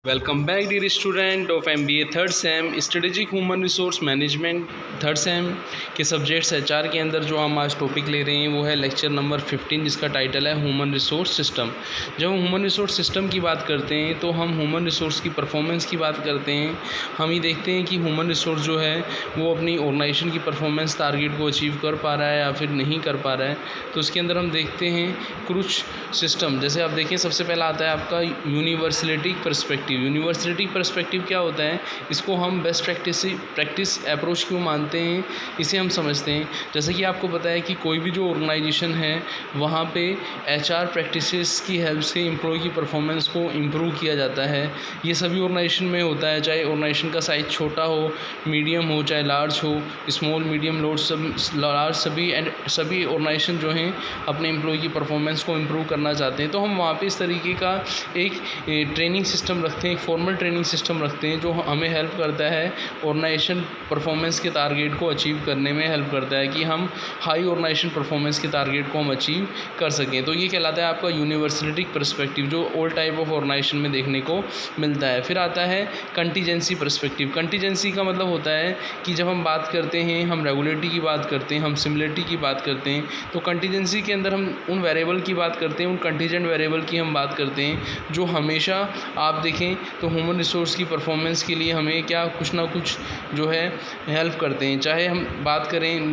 Welcome back dear student of MBA third sem strategic human resource management third sem के subjects HR के अंदर जो हम आज टॉपिक ले रहे हैं वो है लेक्चर नंबर 15 जिसका टाइटल है ह्यूमन रिसोर्स सिस्टम। जब हम ह्यूमन रिसोर्स सिस्टम की बात करते हैं तो हम ह्यूमन रिसोर्स की परफॉर्मेंस की बात करते हैं। हम ये देखते हैं कि ह्यूमन रिसोर्स जो है वो अपनी ऑर्गेनाइजेशन की परफॉर्मेंस टारगेट को अचीव कर पा रहा है या फिर नहीं कर पा रहा है। तो उसके अंदर हम देखते हैं कुछ सिस्टम, जैसे आप देखें सबसे पहला आता है आपका यूनिवर्सलिटी पर्सपेक्टिव। यूनिवर्सलिटी पर्सपेक्टिव क्या होता है, इसको हम बेस्ट प्रैक्टिस अप्रोच क्यों मानते हैं, इसे हम समझते हैं। जैसे कि आपको पता है कि कोई भी जो ऑर्गेनाइजेशन है वहाँ पे HR प्रैक्टिसेस की हेल्प से एम्प्लॉय की परफॉर्मेंस को इम्प्रूव किया जाता है। ये सभी ऑर्गेनाइजेशन में होता है, चाहे ऑर्गेनाइजेशन का साइज छोटा हो, मीडियम हो, चाहे लार्ज हो, स्मॉल मीडियम लार्ज, सभी ऑर्गेनाइजेशन जो हैं अपने एम्प्लॉय की परफॉर्मेंस को इम्प्रूव करना चाहते हैं। तो हम वहाँ पे इस तरीके का एक ट्रेनिंग सिस्टम रखते हैं, एक फॉर्मल ट्रेनिंग सिस्टम रखते हैं जो हमें हेल्प करता है ऑर्गेनाइजेशन परफॉर्मेंस के टारगेट को अचीव करने में हेल्प करता है कि हम हाई ऑर्गेनाइजेशन परफॉर्मेंस के टारगेट को हम अचीव कर सकें। तो ये कहलाता है आपका यूनिवर्सलिटी पर्सपेक्टिव, जो ऑल टाइप ऑफ ऑर्गेनाइजेशन में देखने को मिलता है। फिर आता है कंटीजेंसी पर्सपेक्टिव। कंटीजेंसी का मतलब होता है कि जब हम बात करते हैं, हम रेगुलेटरी की बात करते हैं, हम सिमिलरिटी की बात करते हैं, तो कंटीजेंसी के अंदर हम उन वेरिएबल की बात करते हैं, उन कंटीजेंट वेरिएबल की हम बात करते हैं जो हमेशा आप देखें तो ह्यूमन रिसोर्स की परफॉर्मेंस के लिए हमें क्या कुछ ना कुछ जो है हेल्प करते हैं। चाहे हम बात करें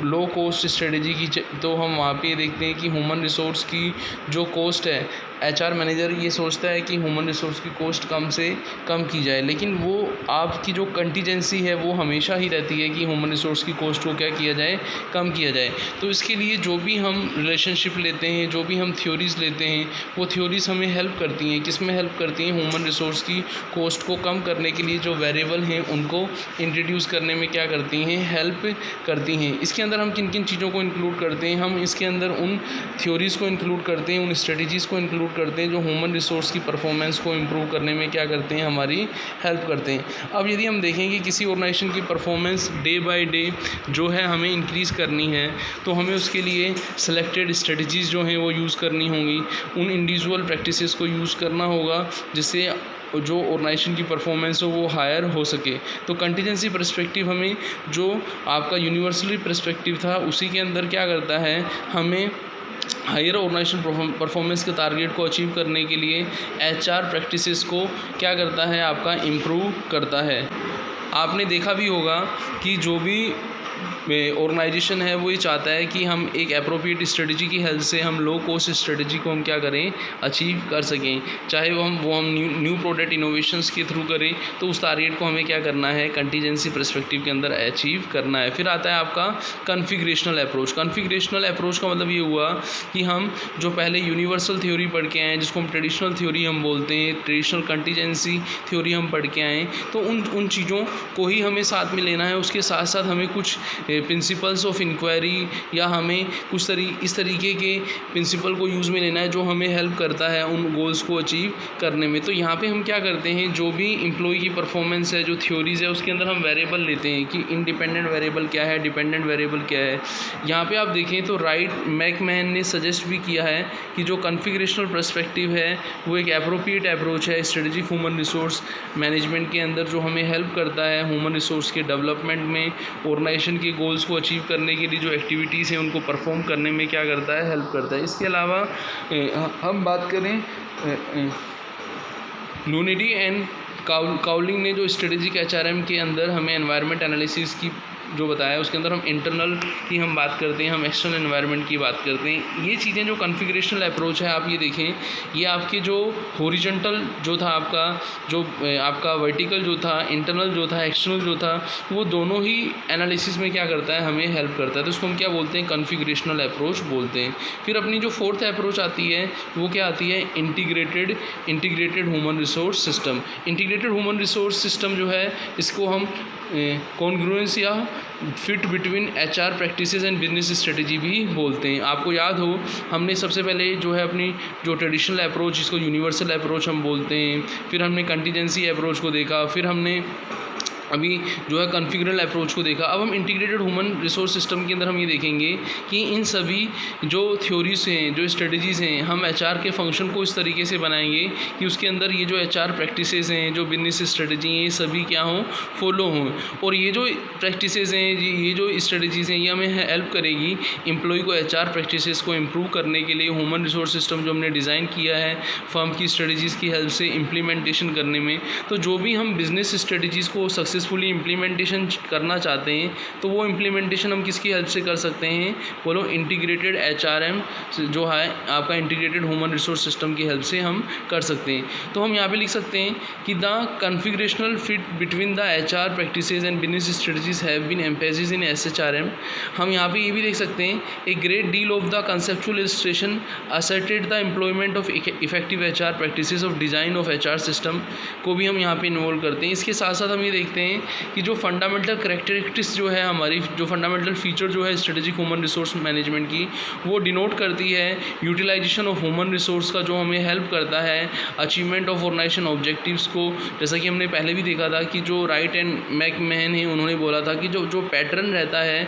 लो कॉस्ट स्ट्रेटेजी की, तो हम वहाँ पे देखते हैं कि ह्यूमन रिसोर्स की जो कॉस्ट है, HR मैनेजर ये सोचता है कि ह्यूमन रिसोर्स की कॉस्ट कम से कम की जाए, लेकिन वो आपकी जो कंटीजेंसी है वो हमेशा ही रहती है कि ह्यूमन रिसोर्स की कॉस्ट को क्या किया जाए, कम किया जाए। तो इसके लिए जो भी हम रिलेशनशिप लेते हैं, जो भी हम थ्योरीज़ लेते हैं, वो थ्योरीज़ हमें हेल्प करती हैं। किस में हेल्प करती हैं? ह्यूमन रिसोर्स की कॉस्ट को कम करने के लिए जो वेरिएबल हैं उनको इंट्रोड्यूस करने में क्या करती हैं, हेल्प करती हैं। इसके अंदर हम किन किन चीज़ों को इंक्लूड करते हैं? हम इसके अंदर उन थ्योरीज़ को इंक्लूड करते हैं, उन स्ट्रेटजीज़ को इंक्लूड करते हैं जो ह्यूमन रिसोर्स की परफॉर्मेंस को इम्प्रूव करने में क्या करते हैं, हमारी हेल्प करते हैं। अब यदि हम देखें कि किसी ऑर्गेनाइजेशन की परफॉर्मेंस डे बाय डे जो है हमें इंक्रीज़ करनी है, तो हमें उसके लिए सेलेक्टेड स्ट्रेटजीज़ जो हैं वो यूज़ करनी होंगी, उन इंडिविजुअल प्रैक्टिसेस को यूज़ करना होगा जिससे जो ऑर्गेनाइजेशन की परफॉर्मेंस हो वो हायर हो सके। तो कंटीजेंसी पर्सपेक्टिव हमें, जो आपका यूनिवर्सली पर्सपेक्टिव था, उसी के अंदर क्या करता है, हमें हायर ऑर्गेनाइजेशन परफॉर्मेंस के टारगेट को अचीव करने के लिए HR प्रैक्टिसेस को क्या करता है, आपका इम्प्रूव करता है। आपने देखा भी होगा कि जो भी ऑर्गेनाइजेशन है वो ये चाहता है कि हम एक अप्रोप्रिएट स्ट्रेटजी की हेल्प से हम लो कॉस्ट स्ट्रेटजी को हम क्या करें, अचीव कर सकें। चाहे वो हम न्यू प्रोडक्ट इनोवेशंस के थ्रू करें, तो उस टारगेट को हमें क्या करना है, कंटीजेंसी पर्सपेक्टिव के अंदर अचीव करना है। फिर आता है आपका कॉन्फ़िगरेशनल अप्रोच। कॉन्फ़िगरेशनल अप्रोच का मतलब ये हुआ कि हम जो पहले यूनिवर्सल थ्योरी पढ़ के आए, जिसको हम ट्रेडिशनल थ्योरी हम बोलते हैं, ट्रेडिशनल कंटीजेंसी थ्योरी हम पढ़ के आए, तो उन चीज़ों को ही हमें साथ में लेना है। उसके साथ साथ हमें कुछ प्रिंसिपल्स ऑफ इंक्वायरी या हमें कुछ इस तरीके के प्रिंसिपल को यूज़ में लेना है जो हमें हेल्प करता है उन गोल्स को अचीव करने में। तो यहाँ पे हम क्या करते हैं, जो भी एम्प्लॉय की परफॉर्मेंस है, जो थ्योरीज़ है, उसके अंदर हम वेरिएबल लेते हैं कि इंडिपेंडेंट वेरिएबल क्या है, डिपेंडेंट वेरिएबल क्या है। यहाँ पे आप देखें तो मैकमैन ने सजेस्ट भी किया है कि जो कॉन्फ़िगरेशनल पर्सपेक्टिव है वो एक एप्रोप्रिएट अप्रोच है स्ट्रेटेजिक ह्यूमन रिसोर्स मैनेजमेंट के अंदर, जो हमें हेल्प करता है ह्यूमन रिसोर्स के डेवलपमेंट में, ऑर्गेनाइजेशन के गोल्स को अचीव करने के लिए जो एक्टिविटीज़ हैं उनको परफॉर्म करने में क्या करता है, हेल्प करता है। इसके अलावा हम बात करें लूनिडी एंड काउलिंग ने जो स्ट्रेटेजिक HRM के अंदर हमें एनवायरनमेंट एनालिसिस की जो बताया, उसके अंदर हम इंटरनल की हम बात करते हैं, हम एक्सटर्नल एनवायरनमेंट की बात करते हैं। ये चीज़ें जो कॉन्फ़िगरेशनल अप्रोच है, आप ये देखें, ये आपके जो हॉरिजॉन्टल जो था आपका, जो आपका वर्टिकल जो था, इंटरनल जो था, एक्सटर्नल जो था, वो दोनों ही एनालिसिस में क्या करता है, हमें हेल्प करता है। तो उसको हम क्या बोलते हैं, कॉन्फ़िगरेशनल अप्रोच बोलते हैं। फिर अपनी जो फोर्थ अप्रोच आती है वो क्या आती है, integrated human resource system. Integrated human resource system जो है, इसको हम कॉन्ग्रुएंस या fit between HR practices and business strategy भी बोलते हैं। आपको याद हो, हमने सबसे पहले जो है अपनी जो ट्रेडिशनल अप्रोच, इसको यूनिवर्सल अप्रोच हम बोलते हैं, फिर हमने कंटीजेंसी अप्रोच को देखा, फिर हमने अभी जो है कॉन्फ़िगरल अप्रोच को देखा। अब हम इंटीग्रेटेड ह्यूमन रिसोर्स सिस्टम के अंदर हम ये देखेंगे कि इन सभी जो थ्योरीज़ हैं, जो स्ट्रेटजीज़ हैं, हम एचआर के फंक्शन को इस तरीके से बनाएंगे कि उसके अंदर ये जो एचआर प्रैक्टिसेस हैं, जो बिजनेस स्ट्रेटजी हैं, ये सभी क्या हों, फॉलो हों। और ये जो प्रैक्टिसेस हैं, ये जो स्ट्रेटजीज़ हैं, ये हमें हेल्प करेगी एम्प्लॉय को एचआर प्रैक्टिसेस को इम्प्रूव करने के लिए। ह्यूमन रिसोर्स सिस्टम जो हमने डिज़ाइन किया है फर्म की स्ट्रेटजीज़ की हेल्प से इम्प्लीमेंटेशन करने में। तो जो भी हम बिज़नेस स्ट्रेटजीज़ को सक्सेसफुली इम्प्लीमेंटेशन करना चाहते हैं, तो वो इम्प्लीमेंटेशन हम किसकी हेल्प से कर सकते हैं, बोलो इंटीग्रेटेड एचआरएम जो है आपका इंटीग्रेटेड ह्यूमन रिसोर्स सिस्टम की हेल्प से हम कर सकते हैं। तो हम यहाँ पे लिख सकते हैं कि the configurational fit between the HR practices and business strategies have been emphasis in SHRM. हम यहाँ पे ये भी देख सकते हैं a great deal of the conceptual illustration asserted the employment of effective HR practices of design of HR system को भी हम यहाँ पे इन्वॉल्व करते हैं। इसके साथ साथ हम ये देखते हैं कि जो फंडामेंटल करैक्टरिस्टिक्स जो है हमारी, जो फंडामेंटल फीचर जो है स्ट्रेटेजिक ह्यूमन रिसोर्स मैनेजमेंट की, वो डिनोट करती है यूटिलाइजेशन ऑफ ह्यूमन रिसोर्स का, जो हमें हेल्प करता है अचीवमेंट ऑफ ऑर्गेनाइजेशन ऑब्जेक्टिव्स को। जैसा कि हमने पहले भी देखा था कि जो राइट एंड मैकमैन है, उन्होंने बोला था कि जो पैटर्न रहता है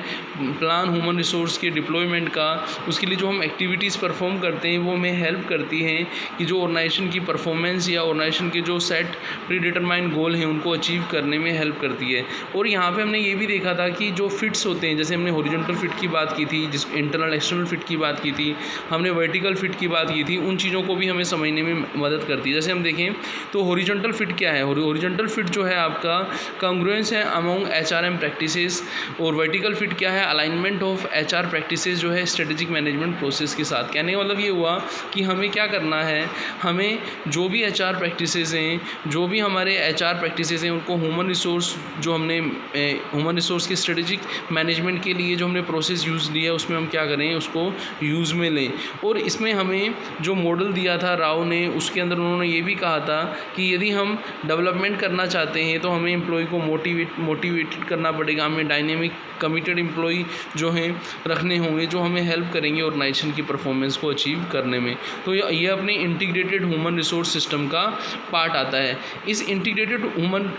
प्लान ह्यूमन रिसोर्स के डिप्लॉयमेंट का, उसके लिए जो हम एक्टिविटीज़ परफॉर्म करते हैं वो हमें हेल्प करती हैं कि जो ऑर्गेनाइजेशन की परफॉर्मेंस या ऑर्गेनाइजेशन के जो सेट प्री डिटरमाइंड गोल हैं उनको अचीव करने में हेल्प करती है। और यहाँ पे हमने ये भी देखा था कि जो फिट्स होते हैं, जैसे हमने हॉरिजॉन्टल फिट की बात की थी, जिस इंटरनल एक्सटर्नल फिट की बात की थी, हमने वर्टिकल फिट की बात की थी, उन चीज़ों को भी हमें समझने में मदद करती है। जैसे हम देखें तो हॉरिजॉन्टल फिट क्या है, हॉरिजॉन्टल फिट जो है आपका कांग्रुएंस है अमॉन्ग एचआरएम प्रैक्टिसेस, और वर्टिकल फिट क्या है, अलाइनमेंट ऑफ एचआर प्रैक्टिसेस जो है स्ट्रेटेजिक मैनेजमेंट प्रोसेस के साथ। कहने का मतलब ये हुआ कि हमें क्या करना है, हमें जो भी एचआर प्रैक्टिसेस हैं, जो भी हमारे एचआर प्रैक्टिसेस हैं, उनको ह्यूमन रिसोर्स जो हमने ह्यूमन रिसोर्स के स्ट्रेटेजिक मैनेजमेंट के लिए जो हमने प्रोसेस यूज़ लिया है उसमें हम क्या करें, उसको यूज़ में लें। और इसमें हमें जो मॉडल दिया था राव ने, उसके अंदर उन्होंने ये भी कहा था कि यदि हम डेवलपमेंट करना चाहते हैं तो हमें एम्प्लॉय को मोटिवेटेड करना पड़ेगा, हमें डायनेमिक कमिटेड एम्प्लॉय जो हैं रखने होंगे, जो हमें हेल्प करेंगे ऑर्गेनाइजेशन की परफॉर्मेंस को अचीव करने में। तो ये अपने इंटीग्रेटेड ह्यूमन रिसोर्स सिस्टम का पार्ट आता है। इस इंटीग्रेटेड ह्यूमन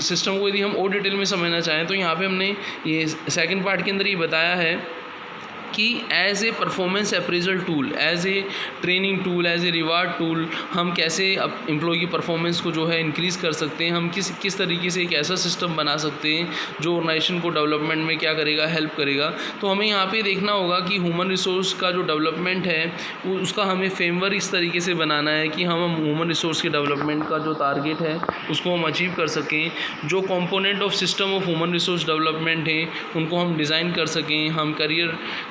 सिस्टम को यदि हम और डिटेल में समझना चाहें तो यहाँ पे हमने ये सेकंड पार्ट के अंदर ये बताया है कि as a performance appraisal tool, as a training tool, as a reward tool हम कैसे एम्प्लॉय की परफॉर्मेंस को जो है इंक्रीज़ कर सकते हैं, हम किस तरीके से एक ऐसा सिस्टम बना सकते हैं जो ऑर्गेनाइजेशन को डेवलपमेंट में क्या करेगा, हेल्प करेगा। तो हमें यहाँ पे देखना होगा कि ह्यूमन रिसोर्स का जो डेवलपमेंट है उसका हमें फ्रेमवर्क इस तरीके से बनाना है कि हम ह्यूमन रिसोर्स के डेवलपमेंट का जो टारगेट है उसको हम अचीव कर सकें। जो component of system of human resource development है उनको हम डिज़ाइन कर सकें। हम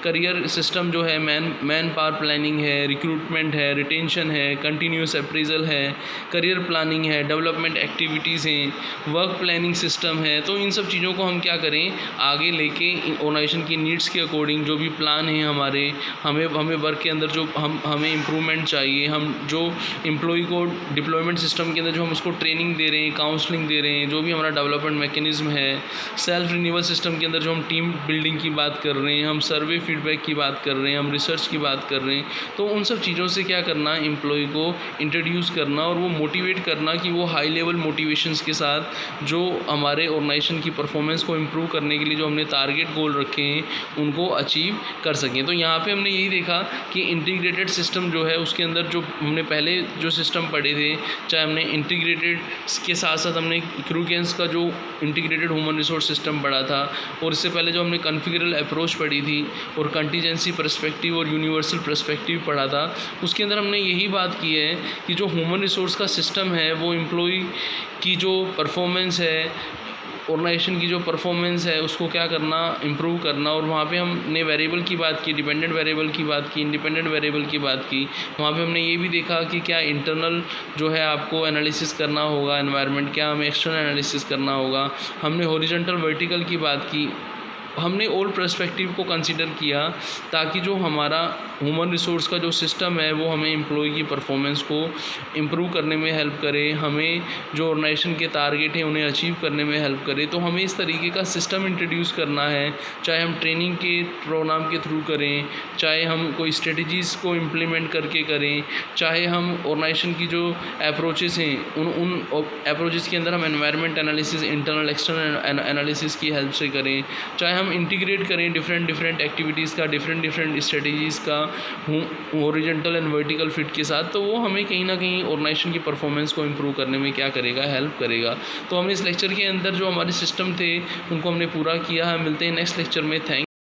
करियर सिस्टम जो है मैन पावर प्लानिंग है, रिक्रूटमेंट है, रिटेंशन है, कंटिन्यूस अप्रेजल है, करियर प्लानिंग है, डेवलपमेंट एक्टिविटीज़ हैं, वर्क प्लानिंग सिस्टम है। तो इन सब चीज़ों को हम क्या करें, आगे लेके ऑर्गेनाइजेशन की नीड्स के अकॉर्डिंग जो भी प्लान है हमारे, हमें वर्क के अंदर जो हमें इम्प्रूवमेंट चाहिए, हम जो एम्प्लॉय को डिप्लॉयमेंट सिस्टम के अंदर जो हम उसको ट्रेनिंग दे रहे हैं, काउंसलिंग दे रहे हैं, जो भी हमारा डेवलपमेंट मैकेनिज्म है, सेल्फ रिन्यूअल सिस्टम के अंदर जो हम टीम बिल्डिंग की बात कर रहे हैं, हम सर्वे फीडबैक की बात कर रहे हैं, हम रिसर्च की बात कर रहे हैं, तो उन सब चीज़ों से क्या करना, एम्प्लॉय को इंट्रोड्यूस करना और वो मोटिवेट करना कि वो हाई लेवल मोटिवेशंस के साथ जो हमारे ऑर्गेनाइजेशन की परफॉर्मेंस को इम्प्रूव करने के लिए जो हमने टारगेट गोल रखे हैं उनको अचीव कर सकें। तो यहाँ पे हमने यही देखा कि इंटीग्रेटेड सिस्टम जो है उसके अंदर जो हमने पहले जो सिस्टम पढ़े थे, चाहे हमने इंटीग्रेटेड के साथ साथ हमने क्रूकेंस का जो इंटीग्रेटेड ह्यूमन रिसोर्स सिस्टम पढ़ा था, और इससे पहले जो हमने कॉन्फ़िगरल अप्रोच पढ़ी थी और कंटीजेंसी पर्सपेक्टिव और यूनिवर्सल पर्सपेक्टिव पढ़ा था, उसके अंदर हमने यही बात की है कि जो ह्यूमन रिसोर्स का सिस्टम है वो एम्प्लॉय की जो परफॉर्मेंस है, ऑर्गेनाइजेशन की जो परफॉर्मेंस है उसको क्या करना, इम्प्रूव करना। और वहाँ पे हमने वेरिएबल की बात की, डिपेंडेंट वेरिएबल की बात की, इंडिपेंडेंट वेरिएबल की बात की। वहाँ पे हमने ये भी देखा कि क्या इंटरनल जो है आपको एनालिसिस करना होगा एनवायरनमेंट, क्या हमें एक्सटर्नल एनालिसिस करना होगा। हमने हॉरिजॉन्टल वर्टिकल की बात की, हमने ऑल पर्सपेक्टिव को कंसीडर किया ताकि जो हमारा ह्यूमन रिसोर्स का जो सिस्टम है वो हमें एम्प्लॉय की परफॉर्मेंस को इम्प्रूव करने में हेल्प करे, हमें जो ऑर्गेनाइजेशन के टारगेट हैं उन्हें अचीव करने में हेल्प करे। तो हमें इस तरीके का सिस्टम इंट्रोड्यूस करना है, चाहे हम ट्रेनिंग के प्रोग्राम के थ्रू करें, चाहे हम कोई स्ट्रेटजीज़ को इम्प्लीमेंट करके करें, चाहे हम ऑर्गेनाइजेशन की जो अप्रोचेस हैं उन अप्रोचेस के अंदर हम environment analysis, internal external analysis की हेल्प से करें, चाहे हम इंटीग्रेट करें डिफरेंट एक्टिविटीज़ का, डिफरेंट स्ट्रेटजीज़ का हॉरिजॉन्टल एंड वर्टिकल फिट के साथ, तो वो हमें कहीं ना कहीं ऑर्गेनाइजेशन की परफॉर्मेंस को इम्प्रूव करने में क्या करेगा, हेल्प करेगा। तो हमने इस लेक्चर के अंदर जो हमारे सिस्टम थे उनको हमने पूरा किया है। मिलते हैं नेक्स्ट लेक्चर में। थैंक